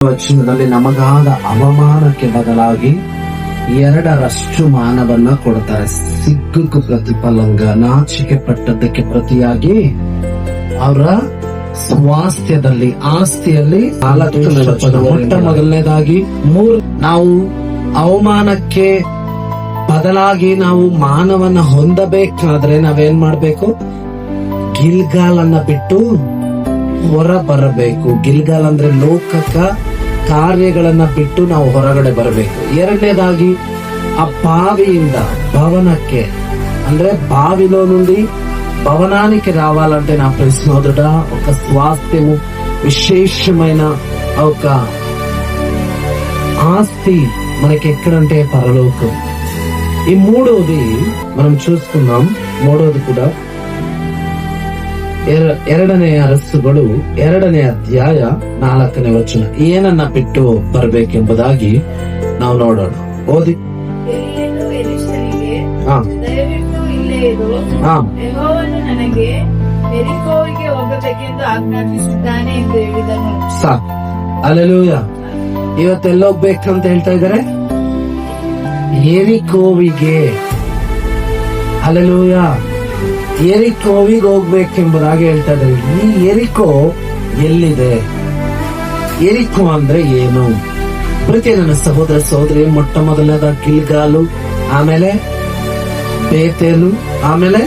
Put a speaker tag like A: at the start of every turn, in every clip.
A: ವಚನದಲ್ಲಿ ನಮಗಾದ ಅವಮಾನಕ್ಕೆ ಬದಲಾಗಿ 2 ಮಾನವನ್ನ ಕೊಡ್ತಾರೆ. ಸಿಗ್ಗಕ್ಕೆ ಪ್ರತಿಫಲಂಗ, ನಾಚಿಕೆ ಪಟ್ಟದ್ದಕ್ಕೆ ಪ್ರತಿಯಾಗಿ ಅವರ ಸ್ವಾಸ್ಥ್ಯದಲ್ಲಿ, ಆಸ್ತಿಯಲ್ಲಿ 4 ಮೊಟ್ಟ ಮೊದಲನೇದಾಗಿ ನಾವು ಅವಮಾನಕ್ಕೆ ಬದಲಾಗಿ ನಾವು ಮಾನವನ್ನ ಹೊಂದಬೇಕಾದ್ರೆ ನಾವೇನ್ ಮಾಡ್ಬೇಕು? ಗಿಲ್ಗಾಲನ್ನ ಬಿಟ್ಟು ಹೊರ ಬರಬೇಕು. ಗಿಲ್ಗಾಲ್ ಅಂದ್ರೆ ಲೋಕಕ ಕಾರ್ಯಗಳನ್ನ ಬಿಟ್ಟು ನಾವು ಹೊರಗಡೆ ಬರಬೇಕು. 2ನೇದಾಗಿ ఆ బావిಯಿಂದ భవనಕ್ಕೆ అంటే బావిలో నుండి భవనానికి రావాలంటే నా ప్రశ్నోదట ఒక స్వాస్థ్యము, విశేషమైన ఒక ఆస్తి మనకి ఎక్కడంటే పరలోకం. ఈ మూడోది మనం చూసుకుందాం. మూడోది కూడా 2ನೇ ಅರಸುಗಳು 2ನೇ ಅಧ್ಯಾಯ 4ನೇ ವಚನ. ಏನನ್ನ ಬಿಟ್ಟು ಬರಬೇಕೆಂಬುದಾಗಿ ನಾವು ನೋಡೋಣ. ಓದಿ. ಅಲ್ಲೆಲೂಯ. ಇವತ್ತೆಲ್ಲ ಹೋಗ್ಬೇಕಂತ ಹೇಳ್ತಾ ಇದ್ದಾರೆ? ಎರಿಕೋವಿಗೆ. ಅಲ್ಲೆಲೂಯ. ಎರಿಕೋವಿಗೆ ಹೋಗ್ಬೇಕೆಂಬುದಾಗಿ ಹೇಳ್ತಾ ಇದ್ದಾರೆ. ಈ ಎರಿಕೋ ಎಲ್ಲಿದೆ? ಎರಿಕೋ ಅಂದ್ರೆ ಏನು? ಪ್ರತಿ ನನ್ನ ಸಹೋದರ ಸಹೋದರಿ, ಮೊಟ್ಟ ಮೊದಲನೇದ ಗಿಲ್ಗಾಲು, ಆಮೇಲೆ ಬೇತೇಲು, ಆಮೇಲೆ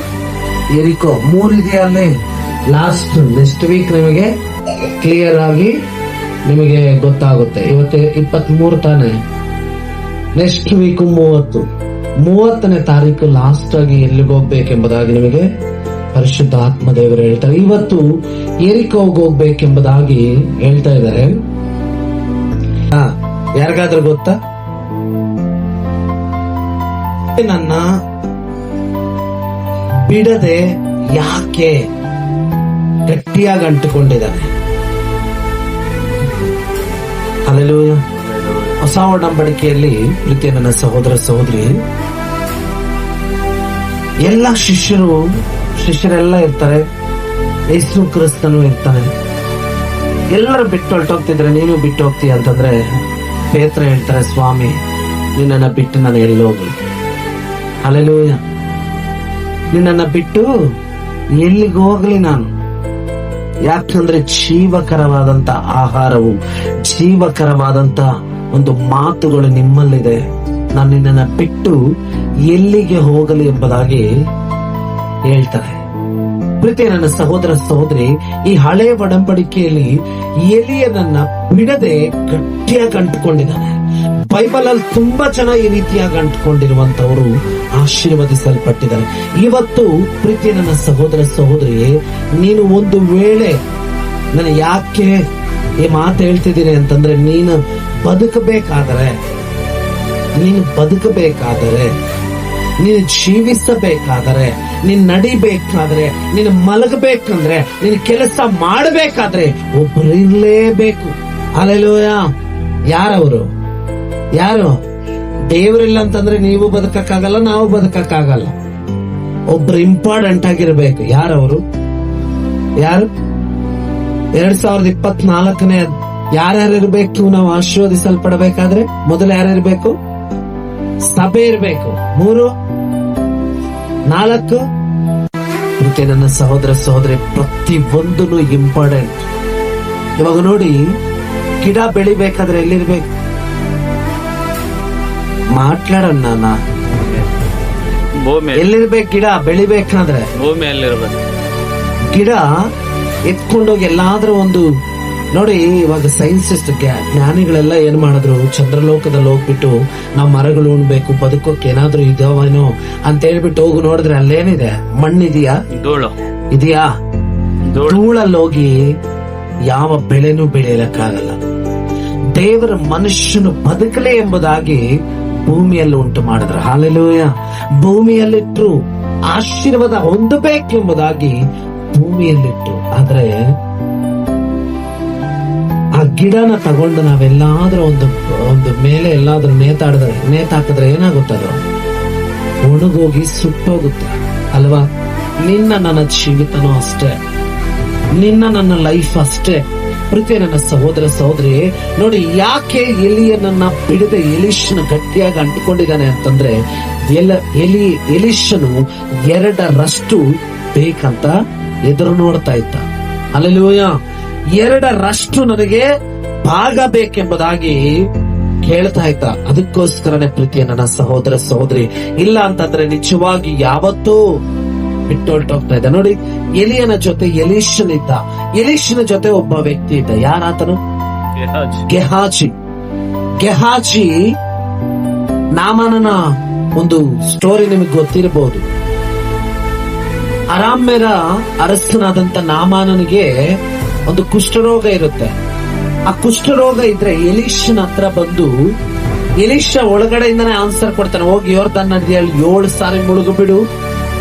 A: ಎರಿಕೋ. 3 ಇದೆಯಲ್ಲೇ. ನೆಕ್ಸ್ಟ್ ವೀಕ್ ನಿಮಗೆ ಕ್ಲಿಯರ್ ಆಗಿ ನಿಮಗೆ ಗೊತ್ತಾಗುತ್ತೆ. ಇವತ್ತು 23 ತಾನೆ. ನೆಕ್ಸ್ಟ್ ವೀಕ್ 30ನೇ ತಾರೀಕು ಲಾಸ್ಟ್ ಆಗಿ ಎಲ್ಲಿಗೆ ಹೋಗ್ಬೇಕೆಂಬುದಾಗಿ ನಿಮಗೆ ಪರಿಶುದ್ಧ ಆತ್ಮದೇವರು ಹೇಳ್ತಾರೆ. ಇವತ್ತು ಎರಿಕೋಗೆ ಹೋಗ್ಬೇಕೆಂಬುದಾಗಿ ಹೇಳ್ತಾ ಇದ್ದಾರೆ. ಯಾರಿಗಾದ್ರೂ ಗೊತ್ತಾ? ನನ್ನ ಬಿಡದೆ ಯಾಕೆ ಗಟ್ಟಿಯಾಗಿ ಅಂಟುಕೊಂಡಿದ್ದಾನೆ? ಹಲ್ಲೆಲೂಯಾ. ಹೊಸ ಒಡಂಬಡಿಕೆಯಲ್ಲಿ ಪ್ರೀತಿಯ ನನ್ನ ಸಹೋದರ ಸಹೋದರಿ, ಎಲ್ಲ ಶಿಷ್ಯರೆಲ್ಲ ಇರ್ತಾರೆ. ಯೇಸು ಕ್ರಿಸ್ತನು ಇರ್ತಾನೆ. ಎಲ್ಲರೂ ಬಿಟ್ಟು ಹೊರಟೋಗ್ತಿದ್ರೆ ನೀನು ಬಿಟ್ಟು ಹೋಗ್ತೀಯ ಅಂತಂದ್ರೆ ಪೇತ್ರ ಹೇಳ್ತಾರೆ, ಸ್ವಾಮಿ ನಿನ್ನನ್ನ ಬಿಟ್ಟು ನಾನು ಎಲ್ಲಿ ಹೋಗ್ಲಿ? ಹಲ್ಲೆಲೂಯಾ. ನಿನ್ನನ್ನ ಬಿಟ್ಟು ಎಲ್ಲಿಗೆ ಹೋಗ್ಲಿ ನಾನು? ಯಾಕಂದ್ರೆ ಜೀವಕರವಾದಂತ ಆಹಾರವು, ಜೀವಕರವಾದಂತ ಒಂದು ಮಾತುಗಳು ನಿಮ್ಮಲ್ಲಿದೆ. ನಾನು ನಿನ್ನನ್ನ ಬಿಟ್ಟು ಎಲ್ಲಿಗೆ ಹೋಗಲಿ ಎಂಬುದಾಗಿ ಹೇಳ್ತಾರೆ. ಪ್ರೀತಿಯ ನನ್ನ ಸಹೋದರ ಸಹೋದರಿ, ಈ ಹಳೆ ಒಡಂಬಡಿಕೆಯಲ್ಲಿ ಎಲಿಯನನ್ನ ಬಿಡದೆ ಗಟ್ಟಿಯಾಗಿ ಅಂಟುಕೊಂಡಿದ್ದಾನೆ. ಬೈಬಲ್ ಅಲ್ಲಿ ತುಂಬಾ ಜನ ಈ ರೀತಿಯಾಗಿ ಅಂಟುಕೊಂಡಿರುವಂತವರು ಆಶೀರ್ವದಿಸಲ್ಪಟ್ಟಿದ್ದಾರೆ. ಇವತ್ತು ಪ್ರೀತಿಯ ನನ್ನ ಸಹೋದರ ಸಹೋದರಿ, ನೀನು ಒಂದು ವೇಳೆ ನಾನು ಯಾಕೆ ಈ ಮಾತು ಹೇಳ್ತಿದ್ದೀನಿ ಅಂತಂದ್ರೆ, ನೀನು ಬದುಕಬೇಕಾದರೆ, ನೀನು ಜೀವಿಸಬೇಕಾದರೆ, ನೀನ್ ನಡಿಬೇಕಾದ್ರೆ, ನೀನು ಮಲಗಬೇಕಂದ್ರೆ, ನೀನು ಕೆಲಸ ಮಾಡಬೇಕಾದ್ರೆ ಒಬ್ಬರು ಇರ್ಲೇಬೇಕು. ಹಲ್ಲೆಲೂಯಾ. ಯಾರು? ದೇವರಿಲ್ಲ ಅಂತಂದ್ರೆ ನೀವು ಬದುಕಕ್ಕಾಗಲ್ಲ, ನಾವು ಬದುಕಕ್ಕಾಗಲ್ಲ. ಒಬ್ರು ಇಂಪಾರ್ಟೆಂಟ್ ಆಗಿರ್ಬೇಕು. ಯಾರು? 2024ನೇ ಯಾರ್ಯಾರು ಇರ್ಬೇಕು? ನಾವು ಆಶೀರ್ವದಿಸಲ್ಪಡಬೇಕಾದ್ರೆ ಮೊದಲು ಯಾರಿರ್ಬೇಕು? ಸಭೆ ಇರ್ಬೇಕು. 3, 4 ಪ್ರೀತಿಯ ನನ್ನ ಸಹೋದರ ಸಹೋದರಿ, ಪ್ರತಿ ಒಂದೂ ಇಂಪಾರ್ಟೆಂಟ್. ಇವಾಗ ನೋಡಿ, ಗಿಡ ಬೆಳಿಬೇಕಾದ್ರೆ ಎಲ್ಲಿರ್ಬೇಕು? ಮಾట్లాಡೋಣ. ಎಲ್ಲಿರ್ಬೇಕು? ಗಿಡ ಬೆಳಿಬೇಕಾದ್ರೆ ಭೂಮಿಯಲ್ಲಿರ್ಬೇಕು. ಗಿಡ ಎತ್ಕೊಂಡೋಗಿ ಎಲ್ಲಾದ್ರೂ ಒಂದು ನೋಡಿ. ಇವಾಗ ಸೈನ್ಸಿಸ್ಟ್ ಜ್ಞಾನಿಗಳೆಲ್ಲ ಏನ್ ಮಾಡಿದ್ರು? ಚಂದ್ರಲೋಕದಲ್ಲಿ ಹೋಗ್ಬಿಟ್ಟು ನಾವು ಮರಗಳು ಉಣ್ಬೇಕು, ಬದುಕೋಕೆ ಏನಾದ್ರೂ ಇದಾವೇನೋ ಅಂತ ಹೇಳ್ಬಿಟ್ಟು ಹೋಗಿ ನೋಡಿದ್ರೆ ಅಲ್ಲೇನಿದೆ? ಮಣ್ಣಿದೆಯಾ? ಇದೆಯಾ? ಧೂಳಲ್ಲಿ ಹೋಗಿ ಯಾವ ಬೆಳೆನೂ ಬೆಳೆಯಲಕ್ಕಾಗಲ್ಲ. ದೇವರ ಮನುಷ್ಯನು ಬದುಕಲೇ ಎಂಬುದಾಗಿ ಭೂಮಿಯಲ್ಲಿ ಉಂಟು ಮಾಡಿದ್ರು. ಹಲ್ಲೆಲೂಯಾ. ಭೂಮಿಯಲ್ಲಿಟ್ರು ಆಶೀರ್ವಾದ ಹೊಂದಬೇಕೆಂಬುದಾಗಿ ಭೂಮಿಯಲ್ಲಿಟ್ರು. ಆದ್ರೆ ಆ ಗಿಡನ ತಗೊಂಡು ನಾವೆಲ್ಲಾದ್ರೂ ಒಂದು ಮೇಲೆ ಎಲ್ಲಾದ್ರೂ ನೇತಾಕಿದ್ರೆ ಏನಾಗುತ್ತದು? ಒಣಗೋಗಿ ಸುಟ್ಟೋಗುತ್ತೆ ಅಲ್ವಾ? ನಿನ್ನ ನನ್ನ ಜೀವಿತನೂ ಅಷ್ಟೇ, ನಿನ್ನ ನನ್ನ ಲೈಫ್ ಅಷ್ಟೇ. ಪ್ರೀತಿಯ ನನ್ನ ಸಹೋದರ ಸಹೋದರಿ, ನೋಡಿ ಯಾಕೆ ಎಲಿಯನನ್ನ ಬಿಡದೆ ಎಲೀಷನ ಗಟ್ಟಿಯಾಗಿ ಅಂಟಿಕೊಂಡಿದ್ದಾನೆ ಅಂತಂದ್ರೆ, ಎಲೀಷನು 2ರಷ್ಟು ಬೇಕಂತ ಎದುರು ನೋಡ್ತಾ ಇದ್ದ. ಹಲ್ಲೆಲೂಯಾ. 2ರಷ್ಟು ನನಗೆ ಭಾಗ ಬೇಕೆಂಬುದಾಗಿ ಕೇಳ್ತಾ ಇದ್ದ. ಅದಕ್ಕೋಸ್ಕರನೇ ಪ್ರೀತಿಯ ನನ್ನ ಸಹೋದರ ಸಹೋದರಿ, ಇಲ್ಲ ಅಂತಂದ್ರೆ ನಿಜವಾಗಿ ಯಾವತ್ತೂ ಬಿಟ್ಟೊಳ್ಟೋಗ್ತಾ ಇದ್ದ. ನೋಡಿ, ಎಲಿಯನ ಜೊತೆ ಎಲೀಷನ್ ಇದ್ದ. ಎಲೀಷನ ಜೊತೆ ಒಬ್ಬ ವ್ಯಕ್ತಿ ಇದ್ದ. ಯಾರಾತನು? ಗೆಹಾಜಿ. ನಾಮಾನನ ಒಂದು ಸ್ಟೋರಿ ನಿಮಗೆ ಗೊತ್ತಿರಬಹುದು. ಅರಾಮ್ಯರ ಅರಸನಾದಂತ ನಾಮಾನನಿಗೆ ಒಂದು ಕುಷ್ಠರೋಗ ಇರುತ್ತೆ. ಆ ಕುಷ್ಠರೋಗ ಇದ್ರೆ ಎಲೀಷನ ಹತ್ರ ಬಂದು, ಎಲೀಷ ಒಳಗಡೆಯಿಂದಾನೆ ಆನ್ಸರ್ ಕೊಡ್ತಾನೆ, ಹೋಗಿ ಯೋರ್ದಾನ್ ನದಿಯಲ್ಲಿ 7 ಸಾರಿ ಮುಳುಗು ಬಿಡು,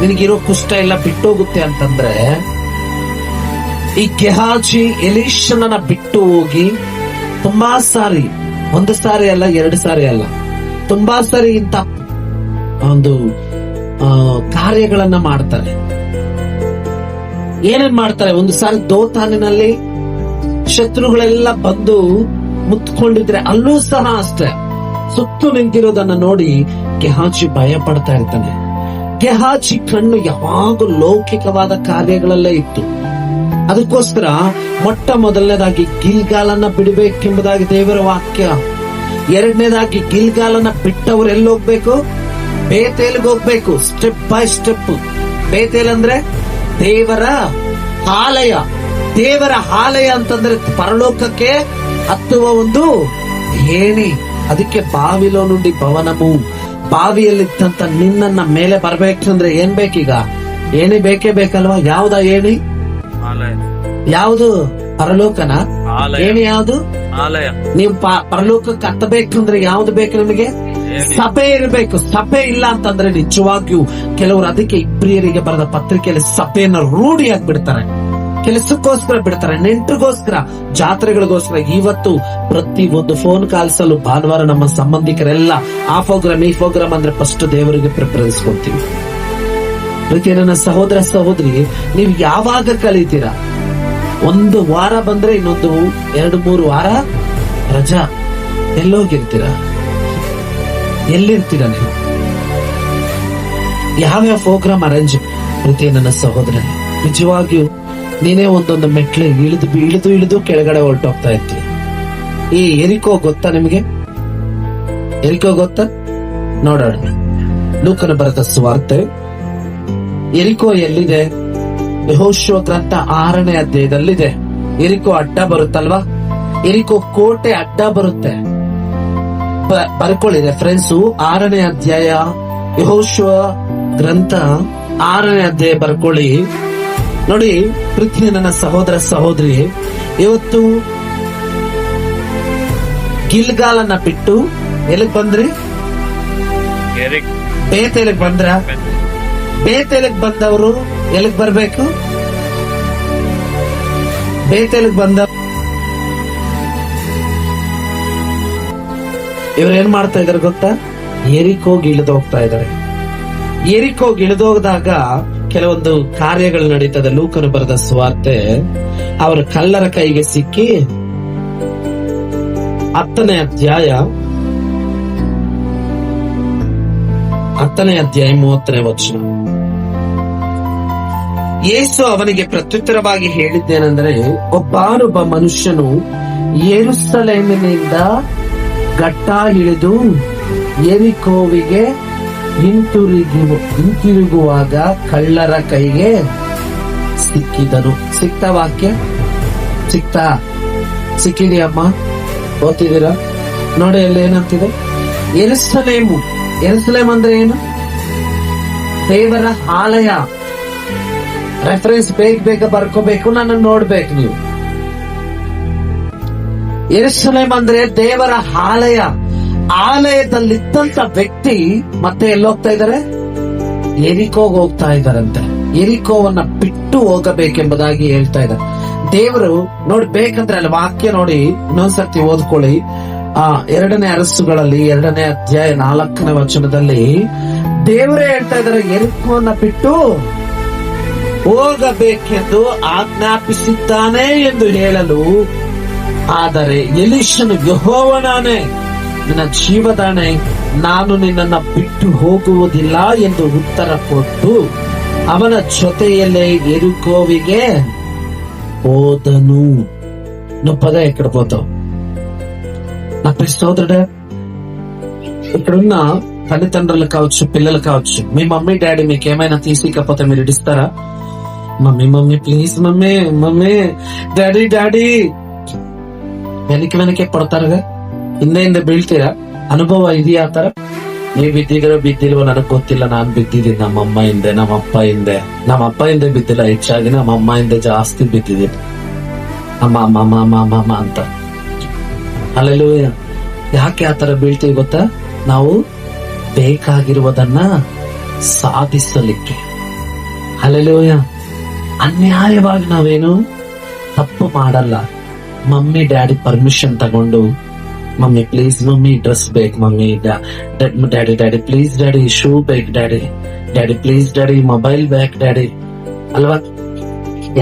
A: ನಿನಗಿರೋ ಕುಷ್ಠ ಎಲ್ಲ ಬಿಟ್ಟೋಗುತ್ತೆ ಅಂತಂದ್ರೆ, ಈ ಗೆಹಾಜಿ ಎಲೀಷನನ್ನ ಬಿಟ್ಟು ಹೋಗಿ ತುಂಬಾ ಸಾರಿ, 1 ಸಾರಿ ಅಲ್ಲ, 2 ಸಾರಿ ಅಲ್ಲ, ತುಂಬಾ ಸಾರಿ ಇಂತ ಒಂದು ಕಾರ್ಯಗಳನ್ನ ಮಾಡ್ತಾರೆ. ಏನೇನ್ ಮಾಡ್ತಾರೆ? ಒಂದು ಸಾರಿ ದೋತಾನಿನಲ್ಲಿ ಶತ್ರುಗಳೆಲ್ಲ ಬಂದು ಮುತ್ಕೊಂಡಿದ್ರೆ ಅಲ್ಲೂ ಸಹ ಅಷ್ಟೇ ಸುತ್ತು ನಿಂತಿರೋದನ್ನ ನೋಡಿ ಗೆಹಾಜಿ ಭಯ ಪಡ್ತಾ ಇರ್ತಾನೆ. ಗೆಹಾಜಿ ಕಣ್ಣು ಯಾವಾಗೂ ಲೌಕಿಕವಾದ ಕಾರ್ಯಗಳಲ್ಲೇ ಇತ್ತು. ಅದಕ್ಕೋಸ್ಕರ ಮೊಟ್ಟ ಮೊದಲನೇದಾಗಿ ಗಿಲ್ಗಾಲನ್ನ ಬಿಡಬೇಕೆಂಬುದಾಗಿ ದೇವರ ವಾಕ್ಯ. 2ನೇದಾಗಿ ಗಿಲ್ಗಾಲನ್ನ ಬಿಟ್ಟವ್ರು ಎಲ್ಲಿ ಹೋಗ್ಬೇಕು? ಬೇತೇಲ್ಗೆ ಹೋಗ್ಬೇಕು. Step by step. ಬೇತೇಲ್ ಅಂದ್ರೆ ದೇವರ ಆಲಯ. ದೇವರ ಆಲಯ ಅಂತಂದ್ರೆ ಪರಲೋಕಕ್ಕೆ ಹತ್ತುವ ಒಂದು ಏಣಿ. ಅದಕ್ಕೆ ಬಾವಿಲೋನುಂಡಿ ಭವನಮು. ಬಾವಿಯಲ್ಲಿದ್ದಂತ ನಿನ್ನನ್ನ ಮೇಲೆ ಬರ್ಬೇಕಂದ್ರೆ ಏನ್ ಬೇಕೀಗ? ಏಣಿ ಬೇಕೇ ಬೇಕಲ್ವಾ? ಯಾವ್ದ ಏಣಿ? ಯಾವುದು? ಪರಲೋಕನ ಏಣಿ ಯಾವುದು? ನೀವು ಪರಲೋಕಕ್ಕೆ ಹತ್ತಬೇಕಂದ್ರೆ ಯಾವ್ದು ಬೇಕು ನಿಮಗೆ? ಸಭೆ ಇರಬೇಕು. ಸಭೆ ಇಲ್ಲ ಅಂತಂದ್ರೆ ನಿಜವಾಗಿಯೂ ಕೆಲವರು, ಅದಕ್ಕೆ ಇಬ್ರಿಯರಿಗೆ ಬರೆದ ಪತ್ರಿಕೆಯಲ್ಲಿ ಸಭೆಯನ್ನ ರೂಢಿಯಾಗಿ ಬಿಡ್ತಾರೆ. ಕೆಲಸಕ್ಕೋಸ್ಕರ ಬಿಡ್ತಾರೆ, ನೆಂಟರಿಗೋಸ್ಕರ, ಜಾತ್ರೆಗಳಿಗೋಸ್ಕರ. ಇವತ್ತು ಪ್ರತಿ ಒಂದು ಫೋನ್ ಕಾಲ್ಸ್ ಅಲ್ಲೂ ಭಾನುವಾರ ನಮ್ಮ ಸಂಬಂಧಿಕರೆಲ್ಲ ಆ ಪ್ರೋಗ್ರಾಮ್ ಈ ಪ್ರೋಗ್ರಾಮ್ ಅಂದ್ರೆ ಫಸ್ಟ್ ದೇವರಿಗೆ ಪ್ರಿಫರೆನ್ಸ್ ಕೊಡ್ತೀವಿ. ಪ್ರೀತಿಯ ನನ್ನ ಸಹೋದರ ಸಹೋದರಿ, ನೀವು ಯಾವಾಗ ಕಲಿತೀರಾ? 1 ವಾರ ಬಂದ್ರೆ ಇನ್ನೊಂದು 2-3 ವಾರ ರಜಾ. ಎಲ್ಲೋಗಿರ್ತೀರಾ? ಎಲ್ಲಿರ್ತೀರಾ ನೀವು? ಯಾವ್ಯಾವ ಪ್ರೋಗ್ರಾಮ್ ಅರೇಂಜ್? ಪ್ರೀತಿಯ ನನ್ನ ಸಹೋದರ, ನಿಜವಾಗಿಯೂ ನೀನೇ ಒಂದೊಂದು ಮೆಟ್ಲು ಇಳಿದು ಕೆಳಗಡೆ ಹೊರಟೋಗ್ತಾ ಇರ್ತೀವಿ. ಈ ಎರಿಕೋ ಗೊತ್ತಾ ನಿಮಗೆ? ಎರಿಕೋ ಗೊತ್ತಾ? ನೋಡೋಣ. ಲೂಕನ ಬರೆದ ಸುವಾರ್ತೆ. ಎರಿಕೋ ಎಲ್ಲಿದೆ? ಯೆಹೋಶುವ ಗ್ರಂಥ 6ನೇ ಅಧ್ಯಾಯದಲ್ಲಿದೆ. ಎರಿಕೋ ಅಡ್ಡ ಬರುತ್ತಲ್ವಾ? ಎರಿಕೋ ಕೋಟೆ ಅಡ್ಡ ಬರುತ್ತೆ. ಬರ್ಕೊಳ್ಳಿ ರೆಫರೆನ್ಸು. 6ನೇ ಅಧ್ಯಾಯ ಯೆಹೋಶುವ ಗ್ರಂಥ 6ನೇ ಅಧ್ಯಾಯ ಬರ್ಕೊಳ್ಳಿ. ನೋಡಿ ಪೃಥ್ವಿ, ನನ್ನ ಸಹೋದರ ಸಹೋದರಿ, ಇವತ್ತು ಗಿಲ್ಗಾಲನ್ನ ಬಿಟ್ಟು ಎಲ್ಲಿಗೆ ಬಂದ್ರಿ? ಬೇತೇಲಿಗೆ ಬಂದ್ರ? ಬೇತೇಲಿಗೆ ಬಂದವರು ಎಲ್ಲಿಗೆ ಬರ್ಬೇಕು? ಬೇತೇಲಿಗೆ ಬಂದ ಇವ್ರು ಏನ್ ಮಾಡ್ತಾ ಇದಾರೆ ಗೊತ್ತಾ? ಎರಿಕೋಗಿ ಇಳಿದು ಹೋಗ್ತಾ ಇದಾರೆ. ಎರಿಕೋಗಿ ಇಳಿದೋಗದಾಗ ಕೆಲವೊಂದು ಕಾರ್ಯಗಳು ನಡೀತದೆ. ಲೂಕನು ಬರೆದ ಸುವಾರ್ತೆ. ಅವರ ಕಳ್ಳರ ಕೈಗೆ ಸಿಕ್ಕಿ 10ನೇ ಅಧ್ಯಾಯ 30ನೇ ವಚನ. ಯೇಸು ಅವನಿಗೆ ಪ್ರತ್ಯುತ್ತರವಾಗಿ ಹೇಳಿದ್ದೇನೆಂದರೆ, ಒಬ್ಬ ಮನುಷ್ಯನು ಯೆರೂಸಲೇಮಿನಿಂದ ಘಟ್ಟ ಇಳಿದು ಯೆರಿಕೋವಿಗೆ ಹಿಂತಿರುಗುವಾಗ ಕಳ್ಳರ ಕೈಗೆ ಸಿಕ್ಕಿದನು. ಸಿಕ್ತ ವಾಕ್ಯ? ಸಿಕ್ಕಿದೆಯಮ್ಮ? ಓದ್ತಿದ್ದೀರಾ? ನೋಡಿ ಅಲ್ಲಿ ಏನಂತಿದೆ? ಯೆರೂಸಲೇಮು. ಯೆರೂಸಲೇಮ್ ಅಂದ್ರೆ ಏನು? ದೇವರ ಆಲಯ. ರೆಫರೆನ್ಸ್ ಬೇಗ ಬರ್ಕೋಬೇಕು, ನನ್ನ ನೋಡ್ಬೇಕು ನೀವು. ಯೆರೂಸಲೇಮ್ ಅಂದ್ರೆ ದೇವರ ಆಲಯ. ಆಲಯದಲ್ಲಿದ್ದಂತ ವ್ಯಕ್ತಿ ಮತ್ತೆ ಎಲ್ಲೋಗ್ತಾ ಇದ್ದಾರೆ? ಎರಿಕೋಗ್ ಹೋಗ್ತಾ ಇದ್ದಾರಂತೆ. ಎರಿಕೋವನ್ನ ಬಿಟ್ಟು ಹೋಗಬೇಕೆಂಬುದಾಗಿ ಹೇಳ್ತಾ ಇದ್ದಾರೆ. ದೇವರು ನೋಡ್ಬೇಕಂದ್ರೆ ಅಲ್ಲಿ ವಾಕ್ಯ ನೋಡಿ, ಇನ್ನೊಂದ್ಸರ್ತಿ ಓದ್ಕೊಳ್ಳಿ. 2ನೇ ಅರಸುಗಳಲ್ಲಿ 2ನೇ ಅಧ್ಯಾಯ 4ನೇ ವಚನದಲ್ಲಿ ದೇವರೇ ಹೇಳ್ತಾ ಇದ್ದಾರೆ, ಎರಿಕೋವನ್ನ ಬಿಟ್ಟು ಹೋಗಬೇಕೆಂದು ಆಜ್ಞಾಪಿಸಿದ್ದಾನೆ ಎಂದು ಹೇಳಲು ಆದರೆ ಎಲೀಷನು, ಯೆಹೋವನಾನೇ, ನಿನ್ನ ಜೀವದಾಣೆ, ನಾನು ನಿನ್ನನ್ನ ಬಿಟ್ಟು ಹೋಗುವುದಿಲ್ಲ ಎಂದು ಉತ್ತರ ಕೊಟ್ಟು ಅವನ ಜೊತೆಯಲ್ಲೇ ಯೆರಿಕೋವಿಗೆ పోదను. నువ్వు పద ఎక్కడ పోతావు? నా ప్రియ సోదరుడా, ఇక్కడున్న తల్లిదండ్రులు కావచ్చు, పిల్లలు కావచ్చు, మీ మమ్మీ డాడీ మీకు ఏమైనా తీసికపోతే మీరు ఇడిస్తారా? Mummy mummy please, mummy mummy, daddy daddy వెనక్కి ಪಡ್ತಾರಗ, ಹಿಂದೆ ಬೀಳ್ತೀರಾ? ಅನುಭವ ಇದೆಯಾ ಆತರ? ನೀವ್ ಬಿದ್ದಿರೋ ಬಿದ್ದಿಲ್ವೋ ನನಗ್ ಗೊತ್ತಿಲ್ಲ. ನಾನ್ ಬಿದ್ದಿದ್ದೀನಿ ನಮ್ಮ ಅಮ್ಮ ಹಿಂದೆ, ನಮ್ಮ ಅಪ್ಪ ಹಿಂದೆ. ನಮ್ಮ ಅಪ್ಪ ಹಿಂದೆ ಬಿದ್ದಿಲ್ಲ, ಹೆಚ್ಚಾಗಿ ನಮ್ಮ ಅಮ್ಮ ಹಿಂದೆ ಜಾಸ್ತಿ ಬಿದ್ದಿದ್ದೀನಿ. ಅಮ್ಮ ಅಮ್ಮ ಅಮ್ಮ ಅಮ್ಮ ಅಮ್ಮ ಅಮ್ಮ ಅಂತ. ಅಲ್ಲೆಲ್ಲೂಯ್ಯ. ಯಾಕೆ ಆತರ ಬೀಳ್ತೀವಿ ಗೊತ್ತಾ? ನಾವು ಬೇಕಾಗಿರುವುದನ್ನ ಸಾಧಿಸಲಿಕ್ಕೆ. ಅಲ್ಲೆಲ್ಲೂಯ್ಯ. ಅನ್ಯಾಯವಾಗಿ ನಾವೇನು ತಪ್ಪು ಮಾಡಲ್ಲ. ಮಮ್ಮಿ ಡ್ಯಾಡಿ ಪರ್ಮಿಷನ್ ತಗೊಂಡು, ಮಮ್ಮಿ ಪ್ಲೀಸ್ ಮಮ್ಮಿ ಡ್ರೆಸ್ ಬೇಕು, mummy daddy daddy please daddy shoe ಬೇಕು, daddy daddy please daddy mobile ಬೇಕು ಡ್ಯಾಡಿ, ಅಲ್ವಾ?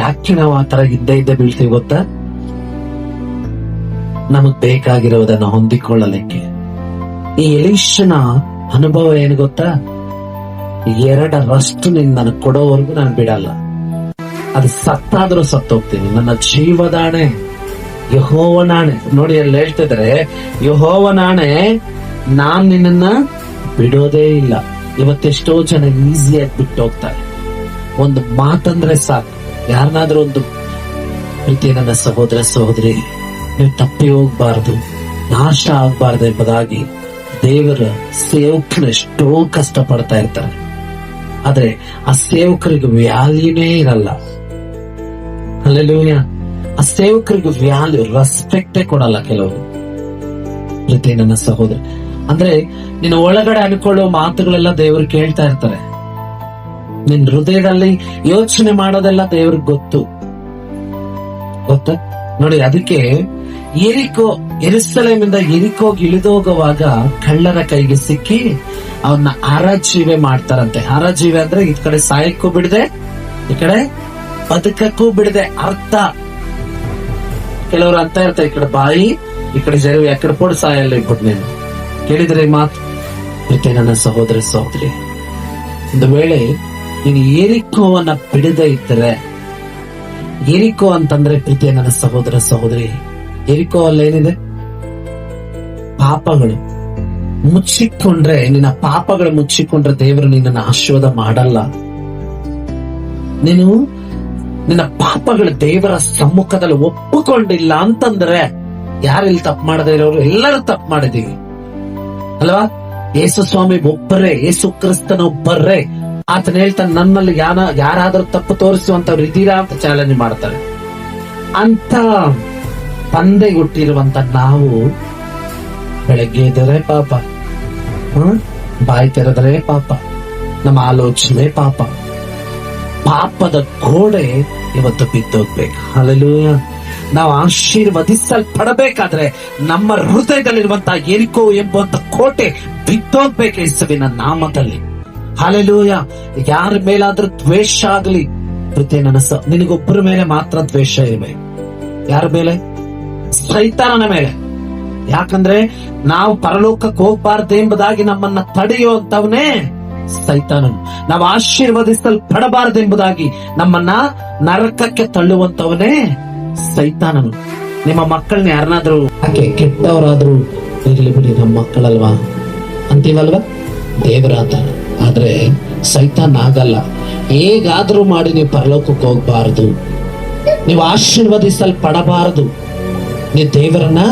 A: ಯಾಕೆ ನಾವು ಆತರ ಇದ್ದೇ ಬೀಳ್ತೀವಿ ಗೊತ್ತಾ? ನಮಗ್ ಬೇಕಾಗಿರೋದನ್ನ ಹೊಂದಿಕೊಳ್ಳಲಿಕ್ಕೆ. ಈ ಎಲೀಷನ ಅನುಭವ ಏನು ಗೊತ್ತಾ? 2 ನೀನ್ ನನಗ್ ಕೊಡೋವರೆಗೂ ನಾನು ಬಿಡಲ್ಲ. ಅದು ಸತ್ತಾದ್ರೂ ಸತ್ತೋಗ್ತೀನಿ. ನನ್ನ ಜೀವದಾಣೆ, ಯೆಹೋವನಾಣೆ. ನೋಡಿ ಅಲ್ಲಿ ಹೇಳ್ತಿದ್ರೆ, ಯೆಹೋವನಾಣೆ, ನಾನ್ ನಿನ್ನ ಬಿಡೋದೇ ಇಲ್ಲ. ಇವತ್ತೆಷ್ಟೋ ಜನ ಈಸಿಯಾಗಿ ಬಿಟ್ಟು ಹೋಗ್ತಾರೆ. ಒಂದು ಮಾತಂದ್ರೆ ಸಾಕು. ಯಾರನ್ನಾದ್ರೂ ಒಂದು ಪ್ರೀತಿ, ನನ್ನ ಸಹೋದರ ಸಹೋದರಿ, ನೀವು ತಪ್ಪಿ ಹೋಗ್ಬಾರ್ದು, ನಾಶ ಆಗ್ಬಾರ್ದು ಎಂಬುದಾಗಿ ದೇವರ ಸೇವಕರು ಎಷ್ಟೋ ಕಷ್ಟ ಪಡ್ತಾ ಇರ್ತಾರೆ. ಆದ್ರೆ ಆ ಸೇವಕರಿಗೆ ವ್ಯಾಲ್ಯೂನೇ ಇರಲ್ಲ. ಹಲ್ಲೆಲೂಯಾ. ಆ ಸೇವಕರಿಗೆ ವ್ಯಾಲ್ಯೂ, ರೆಸ್ಪೆಕ್ಟೇ ಕೊಡಲ್ಲ ಕೆಲವರು. ಪ್ರೀತಿ ನನ್ನ ಸಹೋದರ, ಅಂದ್ರೆ ನಿನ್ನ ಒಳಗಡೆ ಅನ್ಕೊಳ್ಳೋ ಮಾತುಗಳೆಲ್ಲ ದೇವರು ಕೇಳ್ತಾ ಇರ್ತಾರೆ. ನಿನ್ ಹೃದಯದಲ್ಲಿ ಯೋಚನೆ ಮಾಡೋದೆಲ್ಲ ದೇವ್ರಿಗೆ ಗೊತ್ತಾ? ನೋಡಿ, ಅದಕ್ಕೆ ಯೆರೂಸಲೇಮಿಂದ ಯೆರಿಕೋಗೆ ಇಳಿದೋಗುವಾಗ ಕಳ್ಳರ ಕೈಗೆ ಸಿಕ್ಕಿ ಅವನ್ನ ಹರಾಜೀವೆ ಮಾಡ್ತಾರಂತೆ. ಹರಾಜೀವೆ ಅಂದ್ರೆ ಈ ಕಡೆ ಸಾಯಕ್ಕೂ ಬಿಡದೆ, ಈ ಕಡೆ ಬದುಕಕ್ಕೂ ಬಿಡದೆ. ಅರ್ಥ ಕೆಲವರು ಅಂತ ಇರ್ತಾರೆ, ಈ ಕಡೆ ಬಾಯಿ, ಈ ಕಡೆ ಜರಿ, ಎಕಡೆ ಪೋಡ್ ಸಾಯಲ್ಲ ಇಟ್ಬಿಟ್ಟು. ನೀನು ಕೇಳಿದ್ರೆ ಮಾತು? ಪ್ರೀತಿ ನನ್ನ ಸಹೋದರ ಸಹೋದರಿ, ಒಂದು ವೇಳೆ ನೀನು ಯೆರಿಕೋವನ್ನ ಬಿಡದೆ ಇದ್ದರೆ, ಯೆರಿಕೋ ಅಂತಂದ್ರೆ ಪ್ರೀತಿಯ ನನ್ನ ಸಹೋದರ ಸಹೋದರಿ, ಯೆರಿಕೋ ಅಲ್ಲೇನಿದೆ? ಪಾಪಗಳು. ಮುಚ್ಚಿಕೊಂಡ್ರೆ, ನಿನ್ನ ಪಾಪಗಳು ಮುಚ್ಚಿಕೊಂಡ್ರೆ ದೇವರು ನಿನ್ನನ್ನು ಆಶೀರ್ವಾದ ಮಾಡಲ್ಲ. ನೀನು ನಿನ್ನ ಪಾಪಗಳು ದೇವರ ಸಮ್ಮುಖದಲ್ಲಿ ಒಪ್ಪಿಕೊಂಡಿಲ್ಲ ಅಂತಂದ್ರೆ, ಯಾರಿಲ್ಲಿ ತಪ್ಪು ಮಾಡದೇ ಇರೋರು? ಎಲ್ಲರೂ ತಪ್ಪು ಮಾಡಿದೀವಿ ಅಲ್ವಾ? ಯೇಸು ಸ್ವಾಮಿ ಒಬ್ಬರೇ, ಯೇಸು ಕ್ರಿಸ್ತನ ಒಬ್ಬರೇ. ಆತನ ಹೇಳ್ತಾನೆ, ನನ್ನಲ್ಲಿ ಯಾರಾದ್ರೂ ತಪ್ಪು ತೋರಿಸುವಂತವ್ರು ಇದೀರಾ ಅಂತ ಚಾಲೆಂಜ್ ಮಾಡ್ತಾರೆ. ಅಂತ ತಂದೆ ಹುಟ್ಟಿರುವಂತ ನಾವು ಬೆಳಗ್ಗೆ ಎದ್ದರೆ ಪಾಪ, ಬಾಯಿ ತೆರೆದರೆ ಪಾಪ, ನಮ್ಮ ಆಲೋಚನೆ ಪಾಪ. ಪಾಪದ ಗೋಡೆ ಇವತ್ತು ಬಿದ್ದೋಗ್ಬೇಕು. ಹಲ್ಲೆಲೂಯಾ. ನಾವು ಆಶೀರ್ವದಿಸಲ್ಪಡಬೇಕಾದ್ರೆ ನಮ್ಮ ಹೃದಯದಲ್ಲಿರುವಂತಹ ಯೆರಿಕೋ ಎಂಬುವಂತ ಕೋಟೆ ಬಿದ್ದೋಗ್ಬೇಕು ಯೇಸುವಿನ ನಾಮದಲ್ಲಿ. ಹಲ್ಲೆಲೂಯಾ. ಯಾರ ಮೇಲಾದ್ರೂ ದ್ವೇಷ ಆಗ್ಲಿ, ನಿನಗೊಬ್ಬರ ಮೇಲೆ ಮಾತ್ರ ದ್ವೇಷ ಇರಬೇಕು. ಯಾರ ಮೇಲೆ? ಸೈತಾನನ ಮೇಲೆ. ಯಾಕಂದ್ರೆ ನಾವು ಪರಲೋಕಕ್ಕೆ ಹೋಗ್ಬಾರ್ದು ಎಂಬುದಾಗಿ ನಮ್ಮನ್ನ ತಡೆಯುವಂತವನೇ ಸೈತಾನನು. ನಾವು ಆಶೀರ್ವದಿಸಲ್ಪಡಬಾರದು ಎಂಬುದಾಗಿ ನಮ್ಮನ್ನ ನರಕಕ್ಕೆ ತಳ್ಳುವಂತವನೇ ಸೈತಾನನು. ನಿಮ್ಮ ಮಕ್ಕಳನ್ನ ಯಾರನ್ನಾದ್ರೂ ಯಾಕೆ ಕೆಟ್ಟವರಾದ್ರೂ ಇರ್ಲಿ ಬಿಡಿ, ನಮ್ಮ ಮಕ್ಕಳಲ್ವಾ ಅಂತೀವಲ್ವಾ? ದೇವರಾತ. ಆದ್ರೆ ಸೈತಾನ್ ಆಗಲ್ಲ. ಹೇಗಾದ್ರೂ ಮಾಡಿ ನೀವು ಪರಲೋಕಕ್ಕೆ ಹೋಗ್ಬಾರ್ದು, ನೀವು ಆಶೀರ್ವದಿಸಲ್ಪಡಬಾರದು, ನೀವು ದೇವರನ್ನ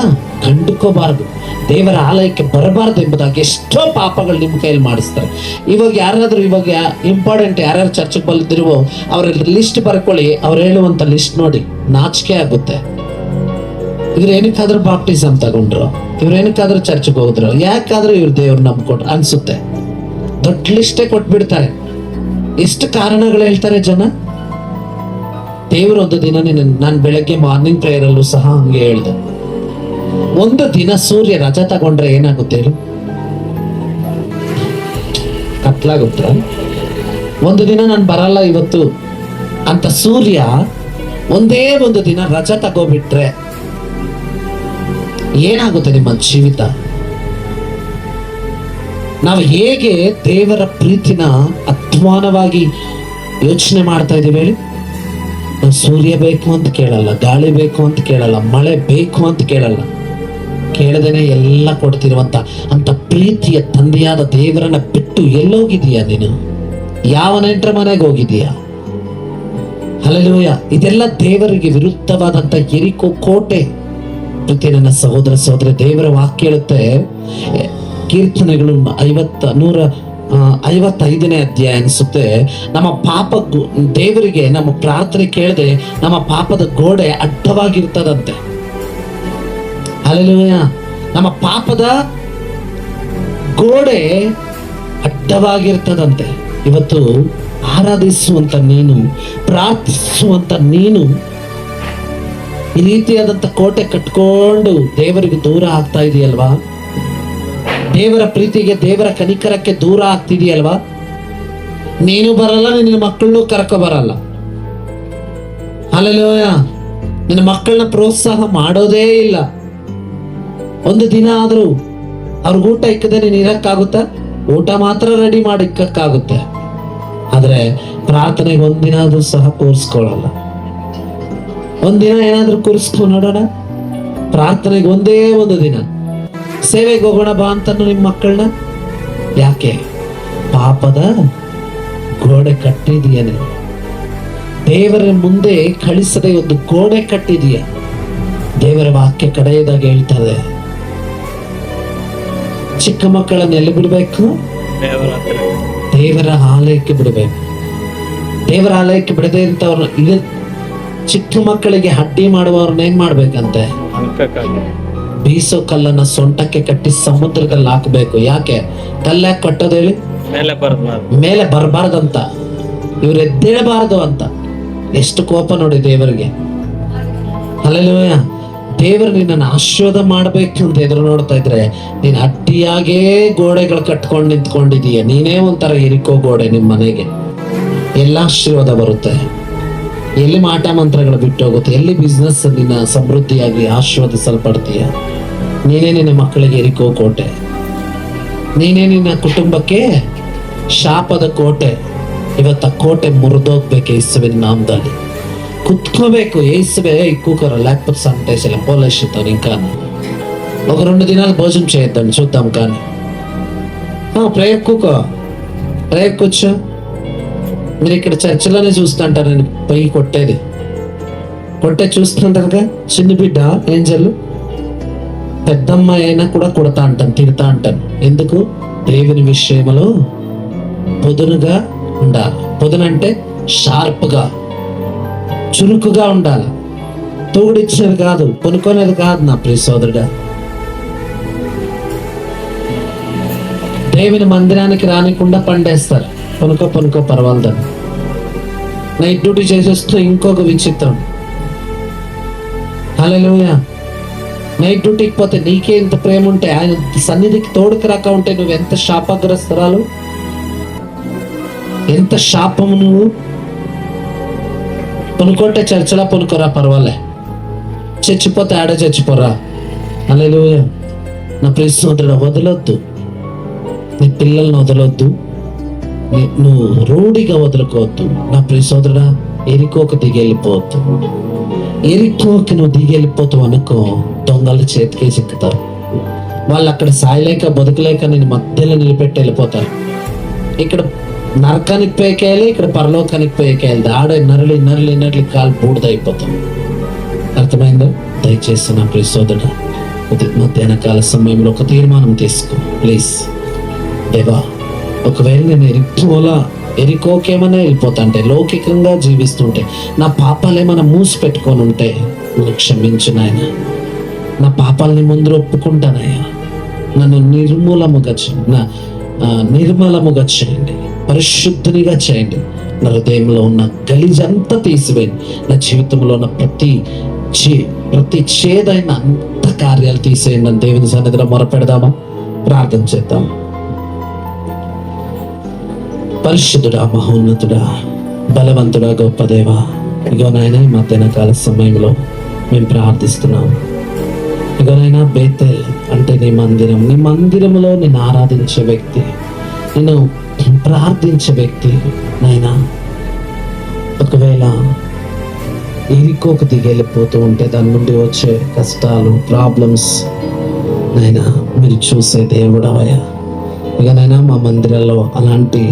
A: ಕಂಡುಕೋಬಾರದು, ದೇವರ ಆಲಯಕ್ಕೆ ಬರಬಾರದು ಎಂಬುದಾಗಿ ಎಷ್ಟೋ ಪಾಪಗಳು ನಿಮ್ಮ ಕೈಯಲ್ಲಿ ಮಾಡಿಸ್ತಾರೆ. ಇವಾಗ ಯಾರಾದ್ರೂ ಇಂಪಾರ್ಟೆಂಟ್ ಯಾರ್ಯಾರು ಚರ್ಚೆಗೆ ಬಂದಿರುವೋ ಅವರ ಲಿಸ್ಟ್ ಬರ್ಕೊಳ್ಳಿ. ಅವ್ರು ಹೇಳುವಂತ ಲಿಸ್ಟ್ ನೋಡಿ, ನಾಚಿಕೆ ಆಗುತ್ತೆ. ಇವ್ರು ಏನಕ್ಕಾದ್ರೂ ಬಾಪ್ಟಿಸಮ್ ತಗೊಂಡ್ರು, ಇವ್ರು ಏನಕ್ಕಾದ್ರೂ ಚರ್ಚ್ಗೆ ಹೋದ್ರು, ಯಾಕಾದ್ರೂ ಇವ್ರು ದೇವ್ರು ನಂಬ್ಕೊಂಡ್ರು ಅನ್ಸುತ್ತೆ. ದೊಡ್ಡ ಲಿಸ್ಟೇ ಕೊಟ್ಬಿಡ್ತಾರೆ. ಎಷ್ಟು ಕಾರಣಗಳು ಹೇಳ್ತಾರೆ ಜನ. ದೇವರು ಒಂದು ದಿನ ನಾನು ಬೆಳಗ್ಗೆ ಮಾರ್ನಿಂಗ್ ಪ್ರೇಯರ್ ಅಲ್ಲೂ ಸಹ ಹಂಗೆ ಹೇಳ್ದೆ, ಒಂದು ದಿನ ಸೂರ್ಯ ರಜಾ ತಗೊಂಡ್ರೆ ಏನಾಗುತ್ತೆ ಹೇಳು? ಕತ್ಲಾಗುತ್ತೆ. ಒಂದು ದಿನ ನಾನು ಬರಲ್ಲ ಇವತ್ತು ಅಂತ ಸೂರ್ಯ ಒಂದೇ ಒಂದು ದಿನ ರಜಾ ತಗೋಬಿಟ್ರೆ ಏನಾಗುತ್ತೆ ನಿಮ್ಮ ಜೀವಿತ? ನಾವು ಹೇಗೆ ದೇವರ ಪ್ರೀತಿನ ಅಧ್ವಾನವಾಗಿ ಯೋಚನೆ ಮಾಡ್ತಾ ಇದೀವಿ ಹೇಳಿ? ನಾವು ಸೂರ್ಯ ಬೇಕು ಅಂತ ಕೇಳಲ್ಲ, ಗಾಳಿ ಬೇಕು ಅಂತ ಕೇಳಲ್ಲ, ಮಳೆ ಬೇಕು ಅಂತ ಕೇಳಲ್ಲ, ಕೇಳದೇನೆ ಎಲ್ಲ ಕೊಡ್ತಿರುವಂತ ಅಂತ ಪ್ರೀತಿಯ ತಂದೆಯಾದ ದೇವರನ್ನ ಬಿಟ್ಟು ಎಲ್ಲೋಗಿದೀಯಾ ನೀನು? ಯಾವ ನೆಂಟರ ಮನೆಗೆ ಹೋಗಿದೀಯಾ? ಹಲ್ಲೆಲೂಯಾ. ಇದೆಲ್ಲ ದೇವರಿಗೆ ವಿರುದ್ಧವಾದಂತ ಎರಿಕೋ ಕೋಟೆ. ಪ್ರೀತಿ ನನ್ನ ಸಹೋದರ ಸಹೋದರಿ, ದೇವರ ವಾಕ್ಯ ಹೇಳುತ್ತೆ, ಕೀರ್ತನೆಗಳು 155ನೇ ಅಧ್ಯಾಯ ಅನಿಸುತ್ತೆ, ನಮ್ಮ ಪಾಪ ದೇವರಿಗೆ ನಮ್ಮ ಪ್ರಾರ್ಥನೆ ಕೇಳದೆ ನಮ್ಮ ಪಾಪದ ಗೋಡೆ ಅಡ್ಡವಾಗಿರ್ತದಂತೆ. ಹಲ್ಲೆಲೂಯಾ. ನಮ್ಮ ಪಾಪದ ಗೋಡೆ ಅಡ್ಡವಾಗಿರ್ತದಂತೆ. ಇವತ್ತು ಆರಾಧಿಸುವಂತ ನೀನು, ಪ್ರಾರ್ಥಿಸುವಂತ ನೀನು ಈ ರೀತಿಯಾದಂತ ಕೋಟೆ ಕಟ್ಕೊಂಡು ದೇವರಿಗೆ ದೂರ ಆಗ್ತಾ ಇದೆಯಲ್ವಾ? ದೇವರ ಪ್ರೀತಿಗೆ, ದೇವರ ಕನಿಕರಕ್ಕೆ ದೂರ ಆಗ್ತಿದೆಯಲ್ವಾ? ನೀನು ಬರಲ್ಲ, ನಿನ್ನ ಮಕ್ಕಳನ್ನು ಕರ್ಕೊ ಬರಲ್ಲ. ಹಲ್ಲೆಲೂಯಾ. ನಿನ್ನ ಮಕ್ಕಳನ್ನ ಪ್ರೋತ್ಸಾಹ ಮಾಡೋದೇ ಇಲ್ಲ. ಒಂದು ದಿನ ಆದ್ರೂ ಅವ್ರಿಗೆ ಊಟ ಇಕ್ಕದೆ ನೀನು ಇರಕ್ಕಾಗುತ್ತಾ? ಊಟ ಮಾತ್ರ ರೆಡಿ ಮಾಡಿ ಇಕ್ಕಕ್ಕಾಗುತ್ತೆ, ಆದ್ರೆ ಪ್ರಾರ್ಥನೆಗೆ ಒಂದಿನ ಆದ್ರೂ ಸಹ ಕೂರಿಸ್ಕೊಳ್ಳಲ್ಲ. ಒಂದಿನ ಏನಾದ್ರೂ ಕೂರಿಸ್ಕೊಂಡು ನೋಡೋಣ. ಪ್ರಾರ್ಥನೆಗೆ ಒಂದೇ ಒಂದು ದಿನ, ಸೇವೆಗೆ ಹೋಗೋಣ ಬಾ ಅಂತನೂ ನಿಮ್ಮ ಮಕ್ಕಳನ್ನ ಯಾಕೆ? ಪಾಪದ ಗೋಡೆ ಕಟ್ಟಿದೀಯ ನೀನು. ದೇವರ ಮುಂದೆ ಕಳಿಸದೆ ಒಂದು ಗೋಡೆ ಕಟ್ಟಿದೀಯ. ದೇವರ ವಾಕ್ಯ ಕಡೆಯದಾಗ ಹೇಳ್ತದೆ, ಚಿಕ್ಕ ಮಕ್ಕಳನ್ನ ಎಲ್ಲಿ ಬಿಡಬೇಕು? ದೇವರ ಆಲಯಕ್ಕೆ ಬಿಡಬೇಕು. ದೇವರ ಆಲಯಕ್ಕೆ ಬಿಡದೆ ಅಂತವ್ರನ್ನ, ಈಗ ಚಿಕ್ಕ ಮಕ್ಕಳಿಗೆ ಅಡ್ಡಿ ಮಾಡುವವ್ರನ್ನ ಏನ್ ಮಾಡ್ಬೇಕಂತೆ? ಬೀಸೋ ಕಲ್ಲನ್ನ ಸೊಂಟಕ್ಕೆ ಕಟ್ಟಿ ಸಮುದ್ರದಲ್ಲಿ ಹಾಕಬೇಕು. ಯಾಕೆ? ಕಲ್ಲಾಕ್ ಕಟ್ಟೋದು ಹೇಳಿ? ಮೇಲೆ ಬರಬಾರ್ದಂತ, ಇವ್ರು ಎದ್ದೇಳಬಾರದು ಅಂತ. ಎಷ್ಟು ಕೋಪ ನೋಡಿ ದೇವರಿಗೆ. ಹಲ್ಲೆಲೂಯಾ. ದೇವರು ನಿನ್ನನ್ನು ಆಶೀರ್ವಾದ ಮಾಡ್ಬೇಕು ಅಂತ ಎದುರು ನೋಡ್ತಾ ಇದ್ರೆ ನೀನ್ ಅಡ್ಡಿಯಾಗೇ ಗೋಡೆಗಳು ಕಟ್ಕೊಂಡು ನಿಂತ್ಕೊಂಡಿದೀಯ. ನೀನೇ ಒಂಥರ ಎರಿಕೋ ಗೋಡೆ. ನಿಮ್ಮ ಮನೆಗೆ ಎಲ್ಲ ಆಶೀರ್ವಾದ ಬರುತ್ತೆ, ಎಲ್ಲಿ ಮಾಟ ಮಂತ್ರಗಳು ಬಿಟ್ಟು ಹೋಗುತ್ತೆ, ಎಲ್ಲಿ ಬಿಸ್ನೆಸ್ ನಿನ್ನ ಸಮೃದ್ಧಿಯಾಗಿ ಆಶೀರ್ವದಿಸಲ್ಪಡ್ತೀಯ. ನೀನೇ ನಿನ್ನ ಮಕ್ಕಳಿಗೆ ಎರಿಕೋ ಕೋಟೆ, ನೀನೇ ನಿನ್ನ ಕುಟುಂಬಕ್ಕೆ ಶಾಪದ ಕೋಟೆ. ಇವತ್ತ ಕೋಟೆ ಮುರಿದೋಗ್ಬೇಕು ಯೇಸುವಿನ ನಾಮದಲ್ಲಿ. కుత్కోಬೇಕು. యేసువే ఎక్కువ లేకపోతే సంటేసలే పోలేషితో ఇంకా ఒక 2 దినాలు భోజనం చేద్దాం, చూద్దాం. కానీ ప్రేయర్ కూకో, ప్రేయర్ కూర్చో. మీరు ఇక్కడ చర్చిలోనే చూస్తుంటారు నేను పొయ్యి కొట్టే చూస్తుంటారుగా. చిన్న బిడ్డ ఏంజల్ పెద్దమ్మ అయినా కూడా కొడతా అంటాను, తిడతా అంటాను. ఎందుకు? దేవుని విషయంలో పొదునుగా ఉండాలి. పొదునంటే షార్ప్గా, చురుకుగా ఉండాలి. తోడిచ్చేది కాదు, కొనుక్కునేది కాదు. నా ప్రియ సోదరుడా, దేవుని మందిరానికి రానికుండా పండేస్తారు. పనుకో పర్వాలేదని. నైట్ డ్యూటీ చేసేస్తూ ఇంకొక విచిత్రం. హల్లెలూయా. నైట్ డ్యూటీకి పోతే నీకే ఇంత ప్రేమ ఉంటే, ఆయన సన్నిధికి తోడుకు రాక ఉంటే నువ్వు ఎంత శాపగ్రస్తరాలు, ఎంత శాపము. నువ్వు పనుకుంటే చర్చలా పనుకోరా, పర్వాలే. చచ్చిపోతే ఆడే చచ్చిపోరా. హల్లెలూయా. నా ప్రియ సోదరుడా, వదలొద్దు. నీ పిల్లల్ని వదలొద్దు, నువ్వు రూఢిగా వదులుకోవద్దు. నా ప్రియ సోదరుడా, ఎరికోకు దిగెళ్ళిపోవద్దు. ఎరికోకి నువ్వు దిగెళ్ళిపోతావు అనుకో, దొంగల చేతికే చిక్కుతారు. వాళ్ళు అక్కడ సాయలేక బతుకలేక నేను మధ్యలో నిలబెట్టి వెళ్ళిపోతారు. ఇక్కడ నరకానికి పోయేకేయాలి, ఇక్కడ పరలోకానికి పోయేకేయాలి. ఆడే నరలి కాలు బూడిదైపోతాం. అర్థమైందో? దయచేసి నా ప్రియ సోదరుడా, మధ్యాహ్న కాల సమయంలో ఒక తీర్మానం తీసుకో ప్లీజ్. దేవా, ఒకవేళ నేను ఎరికోకేమన్నా వెళ్ళిపోతా అంటే, లౌకికంగా జీవిస్తుంటే, నా పాపాలు ఏమైనా మూసి పెట్టుకొని ఉంటే నన్ను క్షమించు నాయన. నా పాపాలని ముందు ఒప్పుకుంటానయ్యా. నన్ను నిర్మలముగా చేయండి, పరిశుద్ధునిగా చేయండి. నా హృదయంలో ఉన్న గలీజంతా తీసివేయండి. నా జీవితంలో ఉన్న ప్రతి చేదైన అంత కార్యాలు తీసేయండి. అని దేవుని సన్నిధిలో మొరపెడదామా? ప్రార్థన చేద్దాం. పరిశుద్ధుడా, మహోన్నతుడా, బలవంతుడా, గొప్ప దేవా, ఇగో నాయన, మధ్యాహ్న కాల సమయంలో మేము ప్రార్థిస్తున్నాం. ఇకనైనా బేతేల్ అంటే నీ మందిరం, నీ మందిరంలో నేను ఆరాధించే వ్యక్తి, నేను ప్రార్థించే వ్యక్తి నైనా ఒకవేళ ఎరికోకు దిగెళ్ళిపోతూ ఉంటే దాని నుండి వచ్చే కష్టాలు, ప్రాబ్లమ్స్ నైనా మీరు చూసే దేవుడవయ్యా. ఇకనైనా మా మందిరంలో అలాంటి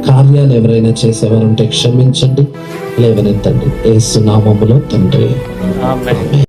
A: కార్యాలు ఎవరైనా చేసేవారుంటే క్షమించండి, లేవనెత్తండి. యేసు నామములో తండ్రి, ఆమేన్.